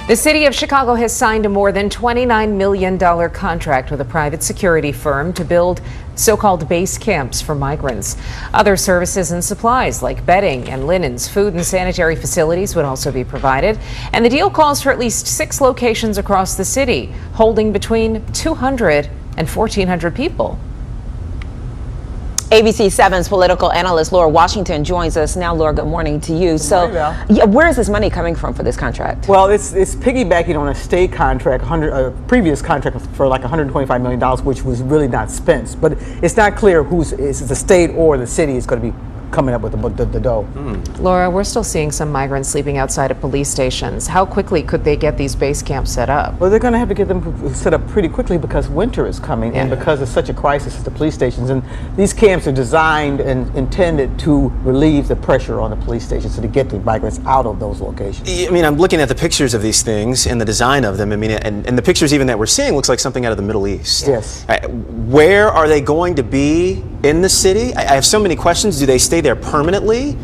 The city of Chicago has signed a more than $29 million contract with a private security firm to build so-called base camps for migrants. Other services and supplies like bedding and linens, food and sanitary facilities would also be provided. And the deal calls for at least 6 locations across the city, holding between 200 and 1,400 people. ABC 7's political analyst Laura Washington joins us now. Laura, good morning to you. Where is this money coming from for this contract? Well, it's piggybacking on a state contract, a previous contract for like $125 million, which was really not spent. But it's not clear is the state or the city is going to be coming up with the dough. Laura, we're still seeing some migrants sleeping outside of police stations. How quickly could they get these base camps set up? Well, they're going to have to get them set up pretty quickly because winter is coming and because it's such a crisis at the police stations. And these camps are designed and intended to relieve the pressure on the police stations to get the migrants out of those locations. I mean, I'm looking at the pictures of these things and the design of them. I mean, and the pictures even that we're seeing looks like something out of the Middle East. Yes. Where are they going to be in the city? I have so many questions. Do they stay there permanently?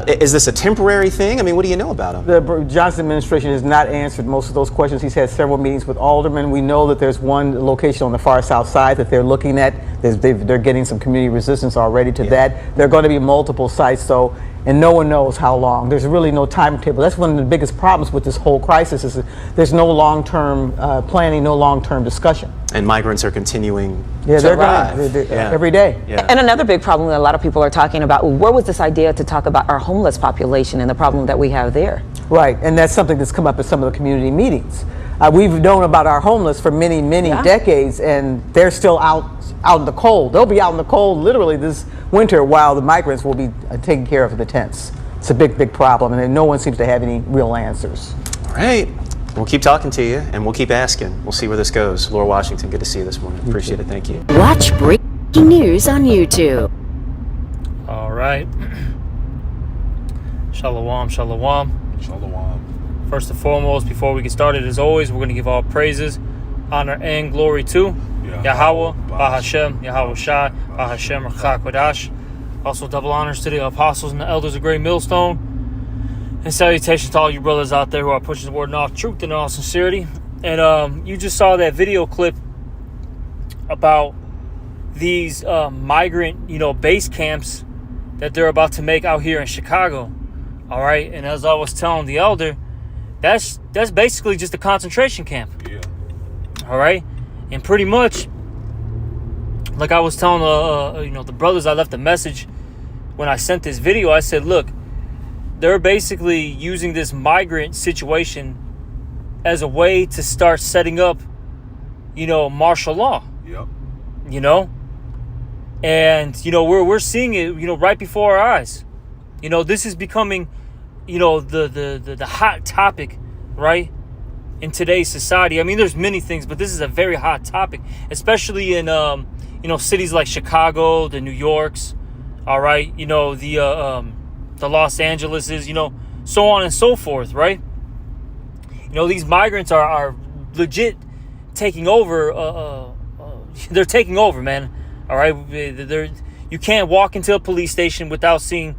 Is this a temporary thing? I mean, what do you know about them? The Johnson administration has not answered most of those questions. He's had several meetings with aldermen. We know that there's one location on the far south side that they're looking at. They're getting some community resistance already to that. There are going to be multiple sites, though, and no one knows how long. There's really no timetable. That's one of the biggest problems with this whole crisis is that there's no long-term planning, no long-term discussion. And migrants are continuing to they're arrive. Every day. Yeah. And another big problem that a lot of people are talking about, where was this idea to talk about our homeless population and the problem that we have there? Right, and that's something that's come up at some of the community meetings. We've known about our homeless for many decades, and they're still out in the cold. They'll be out in the cold literally this winter while the migrants will be taking care of the tents. It's a big problem, and no one seems to have any real answers. All right. We'll keep talking to you, and we'll keep asking. We'll see where this goes. Laura Washington, good to see you this morning. Appreciate it. Thank you. Watch breaking news on YouTube. All right. Shalom, shalom. Shalom. First and foremost, before we get started, as always, we're going to give all praises, honor, and glory to Yahweh, Bahashem, Yahweh Shai, Bahashem, Rachak Wadash. Also, double honors to the apostles and the elders of Great Millstone. And salutations to all you brothers out there who are pushing the word in all truth and in all sincerity. And you just saw that video clip about these migrant, base camps that they're about to make out here in Chicago. All right. And as I was telling the elder, that's basically just a concentration camp. Yeah. All right. And pretty much, like I was telling the brothers, I left a message when I sent this video. I said, look, they're basically using this migrant situation as a way to start setting up, martial law. Yep. And we're seeing it, right before our eyes. This is becoming, the hot topic, right, in today's society. I mean, there's many things, but this is a very hot topic, especially in cities like Chicago, the New Yorks, all right, the Los Angeleses, so on and so forth, right? These migrants are legit taking over. They're taking over, man. All right, you can't walk into a police station without seeing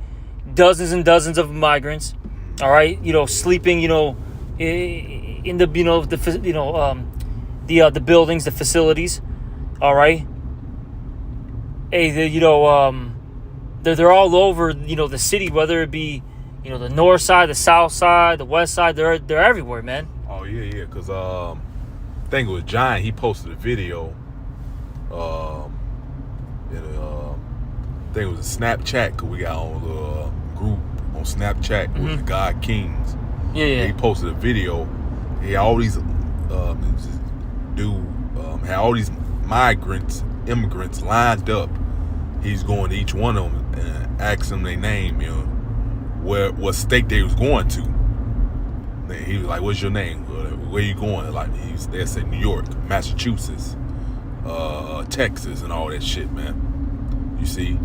dozens and dozens of migrants. All right, sleeping, in the the buildings, the facilities. All right. Hey, they're all over, the city, whether it be, the north side, the south side, the west side. They're everywhere, man. Oh yeah, because I think it was John. He posted a video. I think it was a Snapchat, because we got on the group on Snapchat with the God Kings. Yeah. He posted a video. He had all these had all these immigrants lined up. He's going to each one of them and asking them their name, what state they was going to. Then he was like, "What's your name? Where you going?" Like they said New York, Massachusetts, Texas, and all that shit, man. You see,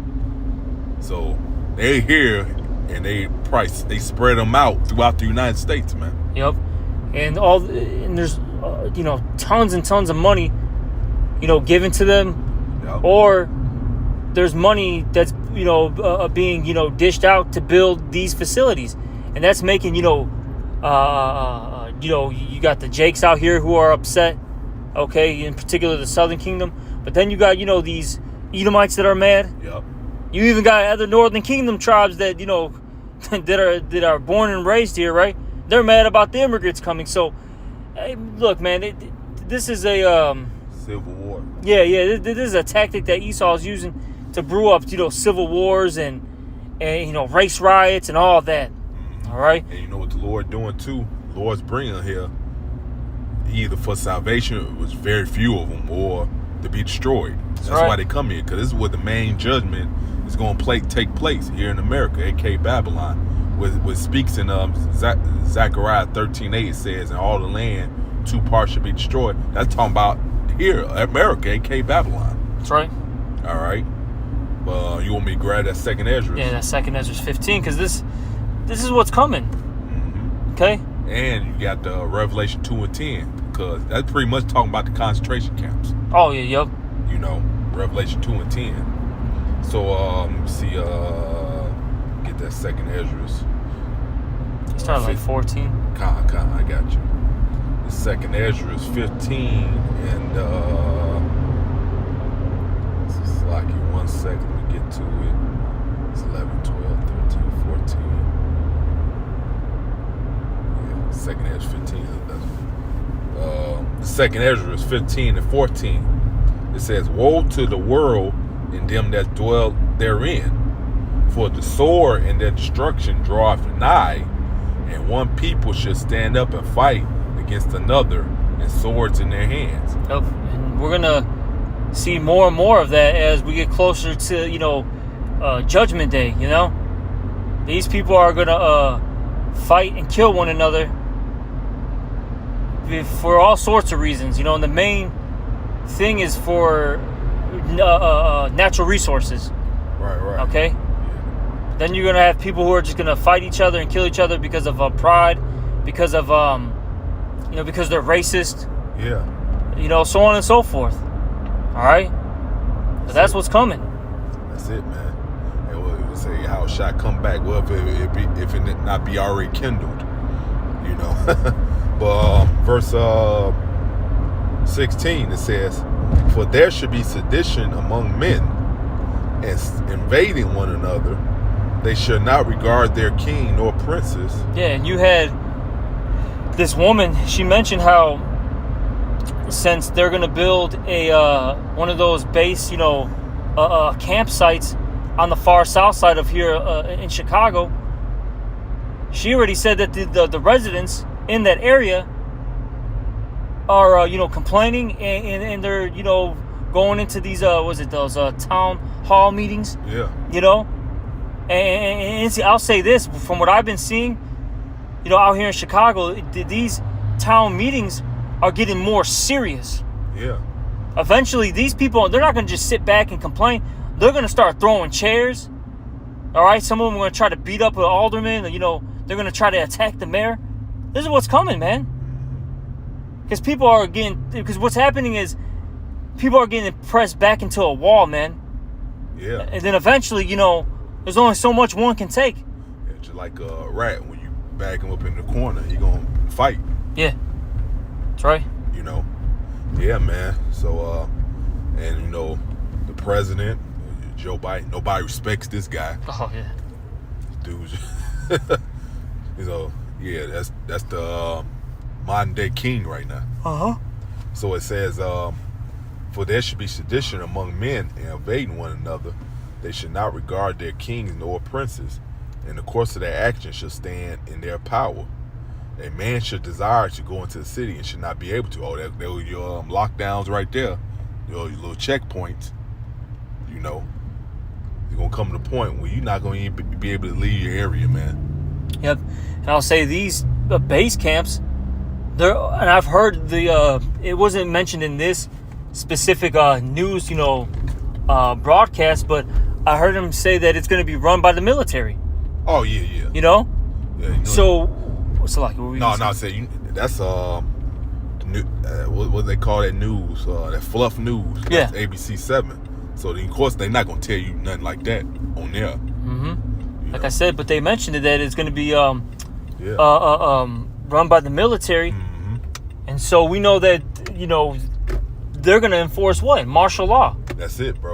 so they here and they spread them out throughout the United States, man. Yep, and there's tons and tons of money, given to them, Yep. or there's money that's being dished out to build these facilities, and that's making you got the Jakes out here who are upset, okay, in particular the Southern Kingdom. But then you got, these Edomites that are mad. Yep. You even got other Northern Kingdom tribes that, that are born and raised here, right? They're mad about the immigrants coming. So, hey, look, man, this is a... Civil war. Yeah, this is a tactic that Esau is using to brew up, civil wars and race riots and all that. All right? And you know what the Lord doing too? The Lord's bringing here either for salvation, which very few of them, or to be destroyed. That's right. why they come here, because this is where the main judgment is going to take place here in America, aka Babylon, which speaks in Zechariah 13:8. It says, "And all the land, 2 parts shall be destroyed." That's talking about here, America, aka Babylon. That's right. All right. You want me to grab that second Ezra? Yeah, that second Ezra 15, because this is what's coming. Mm-hmm. Okay? And you got the Revelation 2 and 10, because that's pretty much talking about the concentration camps. Oh, yeah, yep. Revelation 2 and 10. So, let me see, get that second Ezra's. Start like 14. I got you. The second Ezra is 15, and it's like 1 second to get to it. It's 11, 12, 13, 14. Yeah, second Ezra 15. The second Ezra is 15 and 14. It says, "Woe to the world and them that dwell therein, for the sword and their destruction draweth nigh, and one people should stand up and fight against another, and swords in their hands." Yep. And we're going to see more and more of that as we get closer to, Judgment Day, These people are going to fight and kill one another for all sorts of reasons, and the main thing is for natural resources. Right. Okay? Yeah. Then you're going to have people who are just going to fight each other and kill each other because of pride, because of, because they're racist, Yeah. so on and so forth. All right? So that's what's coming. That's it, man. And we'll say how shall I come back? Well, if it not be already kindled, But verse 16, it says, "For there should be sedition among men, and invading one another. They should not regard their king nor princes." Yeah, and you had this woman, she mentioned how since they're going to build a one of those base, campsites on the far south side of here in Chicago, she already said that the residents in that area are, complaining and they're, going into these, those town hall meetings? Yeah. And see, I'll say this, from what I've been seeing, out here in Chicago, these town meetings are getting more serious. Yeah. Eventually, these people, they're not going to just sit back and complain. They're going to start throwing chairs. All right? Some of them are going to try to beat up an alderman. They're going to try to attack the mayor. This is what's coming, man. Because what's happening is people are getting pressed back into a wall, man. Yeah. And then eventually, there's only so much one can take. Yeah, just like a rat, when you bag him up in the corner, he gonna fight. Yeah. That's right. Yeah, man. So, and the president, Joe Biden, nobody respects this guy. Oh, yeah. Dude, yeah, that's the modern day king right now. Uh-huh. So it says, "For there should be sedition among men and invading one another. They should not regard their kings nor princes. In the course of their action shall stand in their power. A man should desire to go into the city and should not be able to." Oh, there were your lockdowns right there. Your little checkpoints. You're going to come to the point where you're not going to be able to leave your area, man. Yep. And I'll say these base camps, and I've heard it wasn't mentioned in this specific news, broadcast, but I heard him say that it's going to be run by the military. Oh, yeah. Yeah. So, like, what were you No, saying? say that's what they call that news, that fluff news. Yeah. That's ABC 7. So of course they're not gonna tell you nothing like that on there. Mm-hmm. Like I said, but they mentioned it, that it's going to be run by the military. Mm-hmm. And so we know that, they're going to enforce what? Martial law. That's it, bro.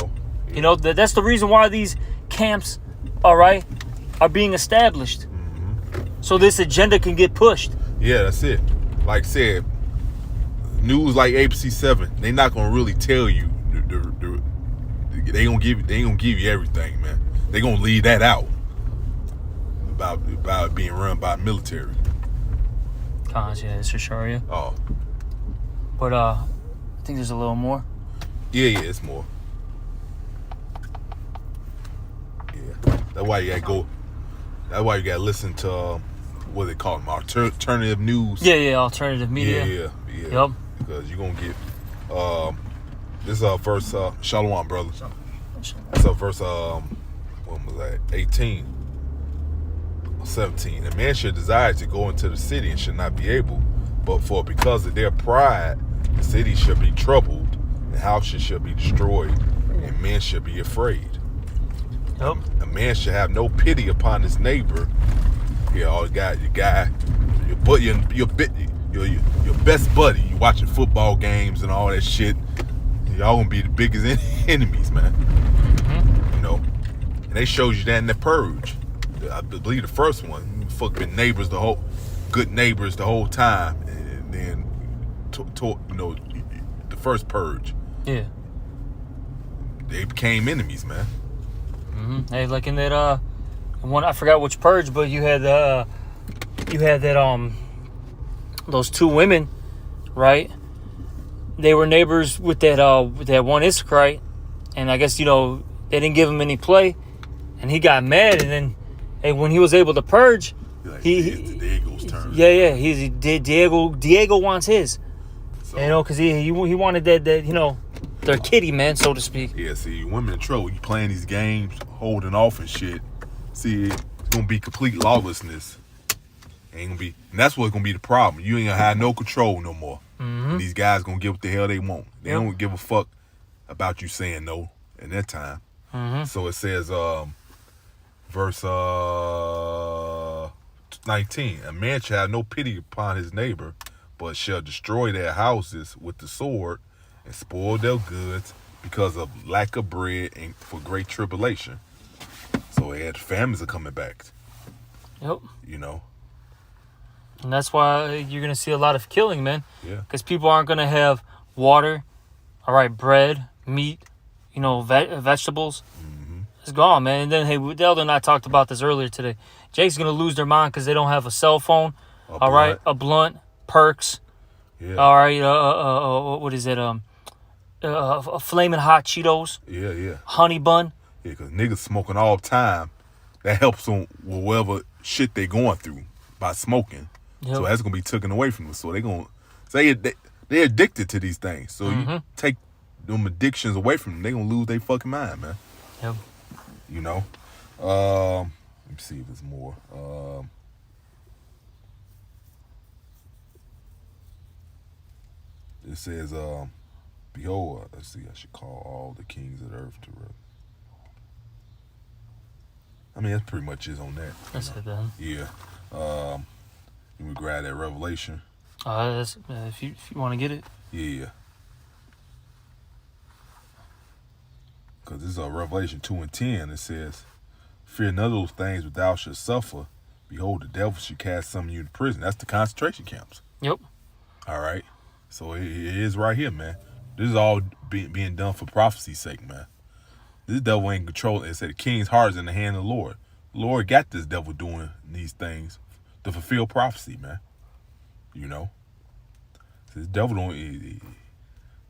That's the reason why these camps, all right, are being established. So this agenda can get pushed. Yeah, that's it. Like I said, news like ABC7, they not gonna really tell you. They ain't gonna give you everything, man. They gonna leave that out about it being run by military. Cons, yeah, it's for sure, yeah. Oh, But I think there's a little more. yeah, it's more. Yeah, that's why you gotta go. That's why you gotta listen to what they call them, alternative news. Yeah, alternative media. Yeah. Yep. Because you're gonna get this is our verse Shalom, brother. This is our verse when was that? 18 or 17. A man should desire to go into the city and should not be able, but because of their pride, the city should be troubled, and houses should be destroyed, and men should be afraid. Yep. A man should have no pity upon his neighbor. Your best buddy. You watching football games and all that shit. Y'all gonna be the biggest enemies, man. And they showed you that in the Purge. I believe the first one. Been neighbors good neighbors the whole time, and then the first Purge. Yeah. They became enemies, man. Hey, like in that one, I forgot which Purge, but you had that those two women, right? They were neighbors with that one Issacharite, and I guess they didn't give him any play, and he got mad, and then when he was able to purge, It's Diego's turn. yeah, Diego wants his, So, because he wanted that their kitty, man, so to speak. yeah, see, women in trouble. You playing these games, holding off and shit. See, it's gonna be complete lawlessness. Ain't gonna be, and that's what's gonna be the problem. You ain't gonna have no control no more. These guys gonna get what the hell they want. They don't give a fuck about you saying no in that time. So it says, verse 19: a man shall have no pity upon his neighbor, but shall destroy their houses with the sword and spoil their goods because of lack of bread and for great tribulation. So families are coming back. Yep. And that's why you're going to see a lot of killing, man. Yeah. Because people aren't going to have water, all right, bread, meat, vegetables. It's gone, man. And then, hey, Delta and I talked about this earlier today. Jake's going to lose their mind because they don't have a cell phone, right, a blunt, perks, all right, what is it, a flaming hot Cheetos. Yeah. Honey bun. Yeah, because niggas smoking all the time. That helps them with whatever shit they going through by smoking. Yep. So that's going to be taken away from them. So they're going to say they're addicted to these things. So you take them addictions away from them, they're going to lose their fucking mind, man. Yep. Let me see if there's more. It says, behold, let's see, I should call all the kings of the earth to rest. I mean, that's pretty much it on that. That's it, then. Yeah. We grab that Revelation. That's, if you want to get it. Yeah. Because this is Revelation 2:10. It says, fear none of those things which thou shalt suffer. Behold, the devil shall cast some of you into prison. That's the concentration camps. Yep. All right. So it is right here, man. This is all being done for prophecy's sake, man. This devil ain't controlling. It said the king's heart is in the hand of the Lord. The Lord got this devil doing these things to fulfill prophecy, man. So this devil don't.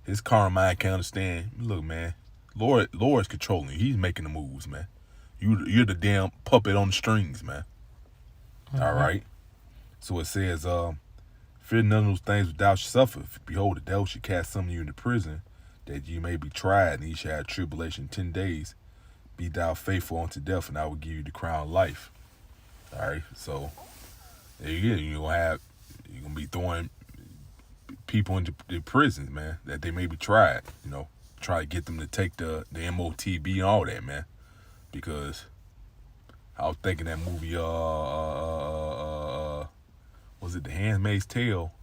His carnal mind can't understand. Look, man. Lord's controlling you. He's making the moves, man. You're the damn puppet on the strings, man. All right. So it says, fear none of those things which thou shalt suffer. Behold, the devil shall cast some of you into prison, that you may be tried, and ye shall have tribulation 10 days. Be thou faithful unto death, and I will give you the crown of life. All right. So there you go. You're gonna be throwing people into the prisons, man, that they may be tried. Try to get them to take the MOTB and all that, man. Because I was thinking that movie, what was it The Handmaid's Tale?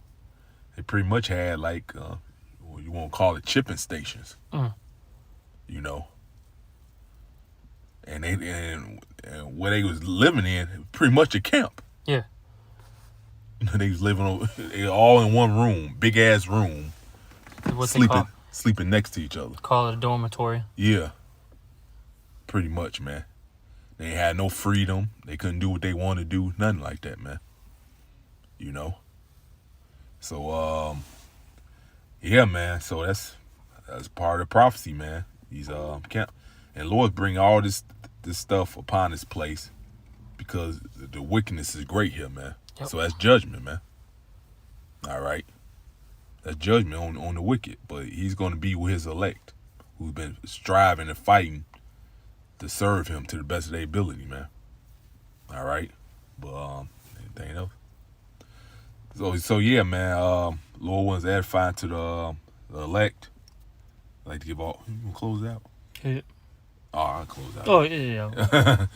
They pretty much had like, you won't call it chipping stations, you know. And where they was living in, pretty much a camp. Yeah. They was living all in one room, big ass room, What they sleeping next to each other. call it a dormitory. Yeah, pretty much, man. They had no freedom. They couldn't do what they wanted to do. Nothing like that, man. You know. So, yeah, man. So that's part of the prophecy, man. These camp, and Lord bring all this stuff upon this place because the wickedness is great here, man. Yep. So that's judgment, man. All right, that's judgment on the wicked, but He's going to be with His elect, who've been striving and fighting to serve Him to the best of their ability, man. All right, but anything else? So yeah, man. Lord wants edifying to the elect. I'd like to give all. You gonna close out? Yeah. Oh, I'll close out. Oh, yeah.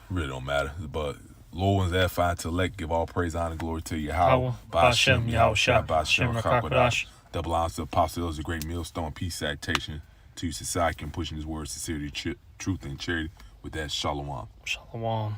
Really don't matter. But Lord wants edifying to elect. Give all praise, honor, and glory to Yahweh. Hashem, Yahweh, Shah, Hashem, Shem Rakakadash. Double honors to the apostles, a great millstone, peace, salutation to society, and pushing His word, sincerity, truth, and charity. With that, shalom. Shalom.